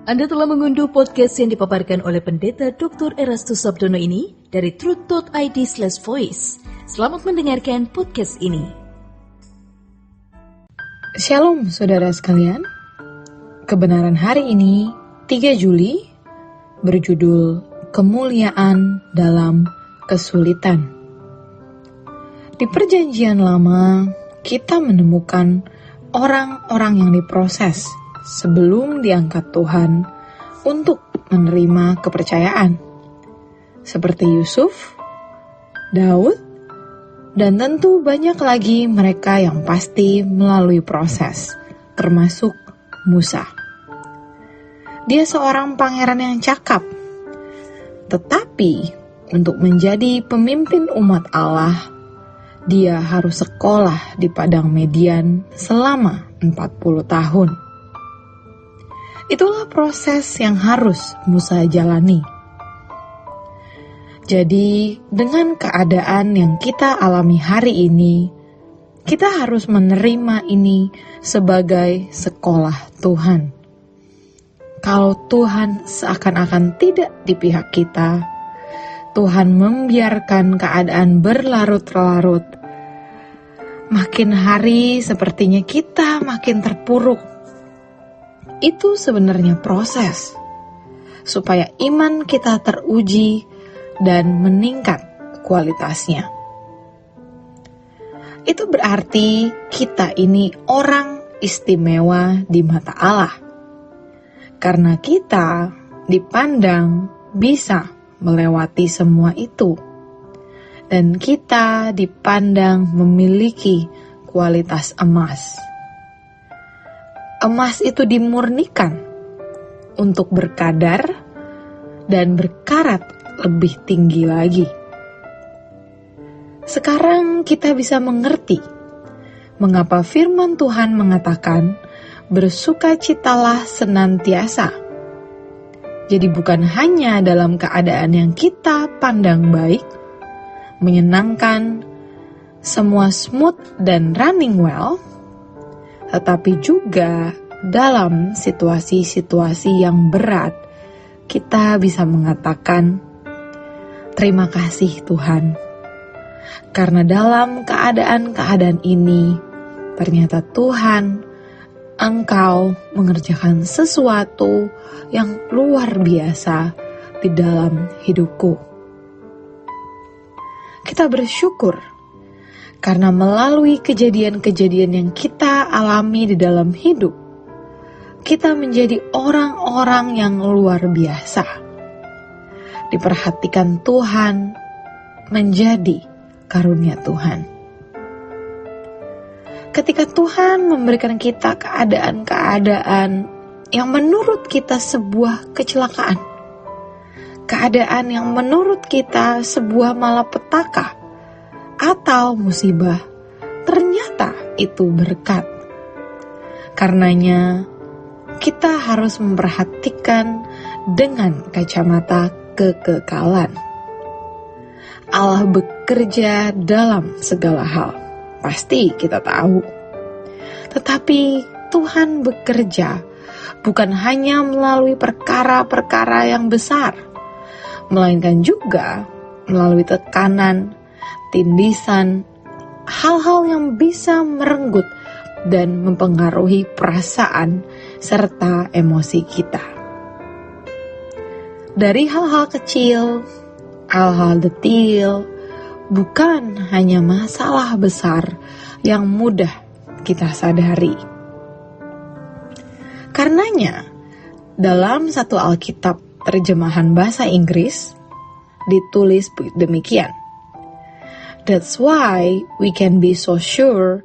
Anda telah mengunduh podcast yang dipaparkan oleh Pendeta Dr. Erastus Sabdono ini dari truth.id/voice. Selamat mendengarkan podcast ini. Shalom saudara sekalian. Kebenaran hari ini 3 Juli berjudul Kemuliaan dalam Kesulitan. Di Perjanjian Lama kita menemukan orang-orang yang diproses sebelum diangkat Tuhan untuk menerima kepercayaan, seperti Yusuf, Daud, dan tentu banyak lagi mereka yang pasti melalui proses, termasuk Musa. Dia seorang pangeran yang cakap, tetapi untuk menjadi pemimpin umat Allah, dia harus sekolah di padang Median selama 40 tahun. Itulah proses yang harus Musa jalani. Jadi, dengan keadaan yang kita alami hari ini, kita harus menerima ini sebagai sekolah Tuhan. Kalau Tuhan seakan-akan tidak di pihak kita, Tuhan membiarkan keadaan berlarut-larut. Makin hari sepertinya kita makin terpuruk. Itu sebenarnya proses supaya iman kita teruji dan meningkat kualitasnya. Itu berarti kita ini orang istimewa di mata Allah, karena kita dipandang bisa melewati semua itu, dan kita dipandang memiliki kualitas emas. Emas itu dimurnikan untuk berkadar dan berkarat lebih tinggi lagi. Sekarang kita bisa mengerti mengapa firman Tuhan mengatakan bersukacitalah senantiasa. Jadi bukan hanya dalam keadaan yang kita pandang baik, menyenangkan, semua smooth dan running well, tetapi juga dalam situasi-situasi yang berat, kita bisa mengatakan, terima kasih Tuhan. Karena dalam keadaan-keadaan ini, ternyata Tuhan, Engkau mengerjakan sesuatu yang luar biasa di dalam hidupku. Kita bersyukur karena melalui kejadian-kejadian yang kita alami di dalam hidup, kita menjadi orang-orang yang luar biasa. Diperhatikan Tuhan, menjadi karunia Tuhan. Ketika Tuhan memberikan kita keadaan-keadaan yang menurut kita sebuah kecelakaan, keadaan yang menurut kita sebuah malapetaka, atau musibah, ternyata itu berkat. Karenanya, kita harus memperhatikan dengan kacamata kekekalan. Allah bekerja dalam segala hal, pasti kita tahu. Tetapi Tuhan bekerja bukan hanya melalui perkara-perkara yang besar, melainkan juga melalui tekanan, tindisan, hal-hal yang bisa merenggut dan mempengaruhi perasaan serta emosi kita. Dari hal-hal kecil, hal-hal detil, bukan hanya masalah besar yang mudah kita sadari. Karenanya, dalam satu Alkitab terjemahan bahasa Inggris, ditulis demikian. That's why we can be so sure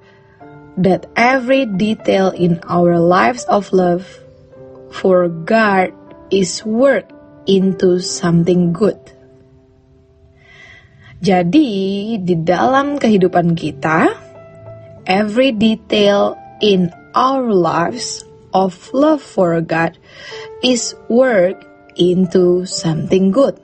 that every detail in our lives of love for God is worked into something good. Jadi, di dalam kehidupan kita, every detail in our lives of love for God is worked into something good.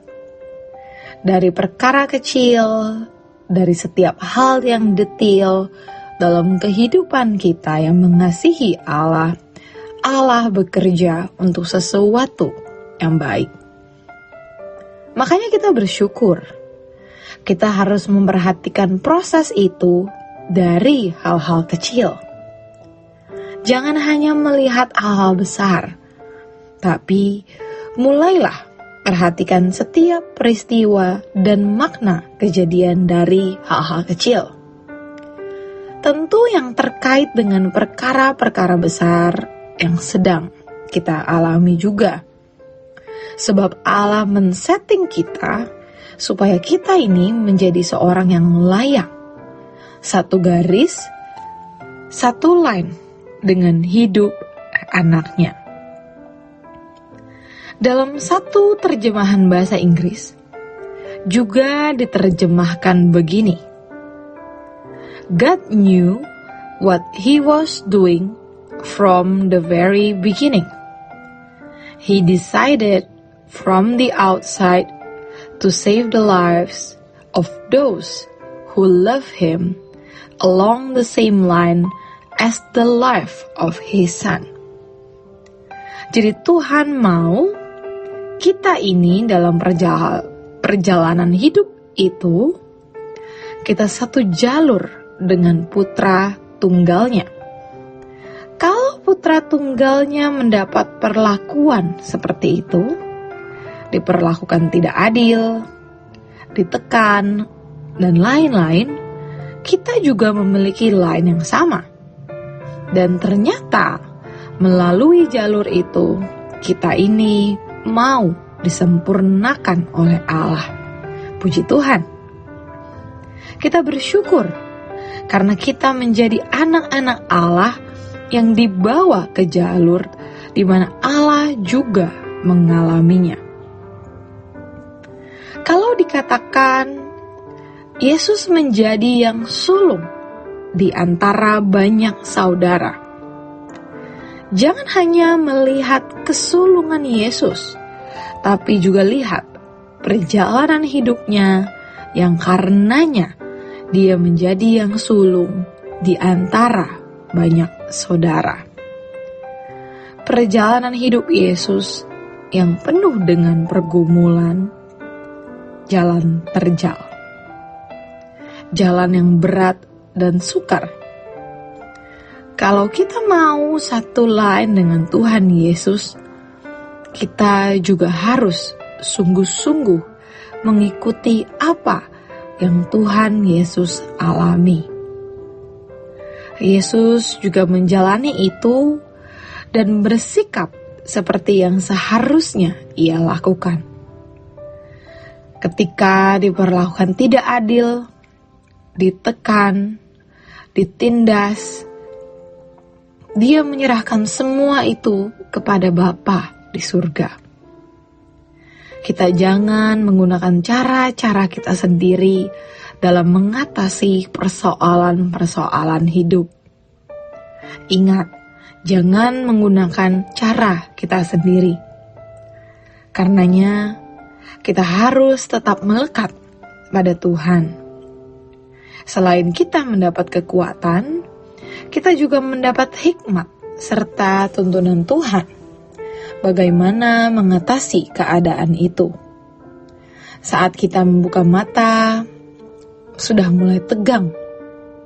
Dari perkara kecil, dari setiap hal yang detil dalam kehidupan kita yang mengasihi Allah, Allah bekerja untuk sesuatu yang baik. Makanya kita bersyukur. Kita harus memperhatikan proses itu dari hal-hal kecil. Jangan hanya melihat hal-hal besar, tapi mulailah perhatikan setiap peristiwa dan makna kejadian dari hal-hal kecil. Tentu yang terkait dengan perkara-perkara besar yang sedang kita alami juga. Sebab Allah men-setting kita supaya kita ini menjadi seorang yang layak. Satu garis, satu line dengan hidup anaknya. Dalam satu terjemahan bahasa Inggris juga diterjemahkan begini. God knew what he was doing from the very beginning. He decided from the outside to save the lives of those who love him along the same line as the life of his son. Jadi Tuhan mau kita ini dalam perjalanan hidup itu, kita satu jalur dengan putra tunggalnya. Kalau putra tunggalnya mendapat perlakuan seperti itu, diperlakukan tidak adil, ditekan, dan lain-lain, kita juga memiliki line yang sama. Dan ternyata melalui jalur itu, kita ini mau disempurnakan oleh Allah. Puji Tuhan. Kita bersyukur karena kita menjadi anak-anak Allah yang dibawa ke jalur di mana Allah juga mengalaminya. Kalau dikatakan Yesus menjadi yang sulung di antara banyak saudara, jangan hanya melihat kesulungan Yesus, tapi juga lihat perjalanan hidupnya yang karenanya dia menjadi yang sulung di antara banyak saudara. Perjalanan hidup Yesus yang penuh dengan pergumulan, jalan terjal, jalan yang berat dan sukar. Kalau kita mau satu line dengan Tuhan Yesus, kita juga harus sungguh-sungguh mengikuti apa yang Tuhan Yesus alami. Yesus juga menjalani itu dan bersikap seperti yang seharusnya ia lakukan. Ketika diperlakukan tidak adil, ditekan, ditindas, dia menyerahkan semua itu kepada Bapa di surga. Kita jangan menggunakan cara-cara kita sendiri dalam mengatasi persoalan-persoalan hidup. Ingat, jangan menggunakan cara kita sendiri. Karenanya, kita harus tetap melekat pada Tuhan. Selain kita mendapat kekuatan, kita juga mendapat hikmat serta tuntunan Tuhan bagaimana mengatasi keadaan itu. Saat kita membuka mata, sudah mulai tegang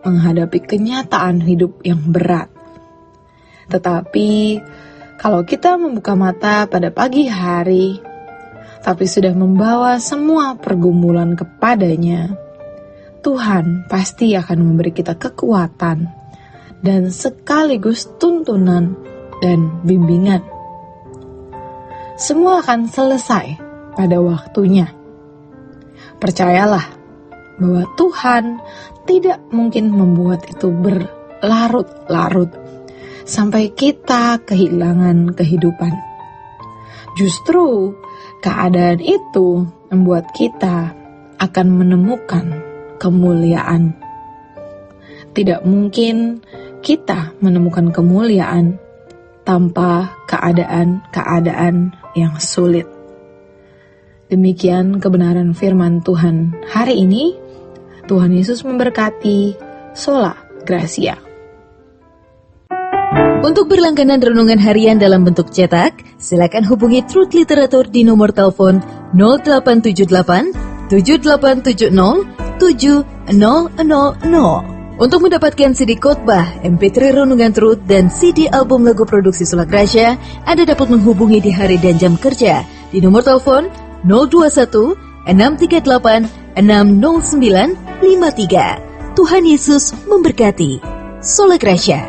menghadapi kenyataan hidup yang berat. Tetapi kalau kita membuka mata pada pagi hari, tapi sudah membawa semua pergumulan kepadanya, Tuhan pasti akan memberi kita kekuatan dan sekaligus tuntunan dan bimbingan. Semua akan selesai pada waktunya. Percayalah bahwa Tuhan tidak mungkin membuat itu berlarut-larut sampai kita kehilangan kehidupan. Justru keadaan itu membuat kita akan menemukan kemuliaan. Tidak mungkin kita menemukan kemuliaan tanpa keadaan-keadaan yang sulit. Demikian kebenaran firman Tuhan hari ini. Tuhan Yesus memberkati. Sola Gracia. Untuk berlangganan renungan harian dalam bentuk cetak, silakan hubungi Truth Literatur di nomor telepon 0878 7870 7000. Untuk mendapatkan CD khotbah, MP3 Renungan Truth, dan CD album lagu produksi Sulak Rasya, Anda dapat menghubungi di hari dan jam kerja di nomor telepon 021 638 60953. Tuhan Yesus memberkati. Sulak Rasya.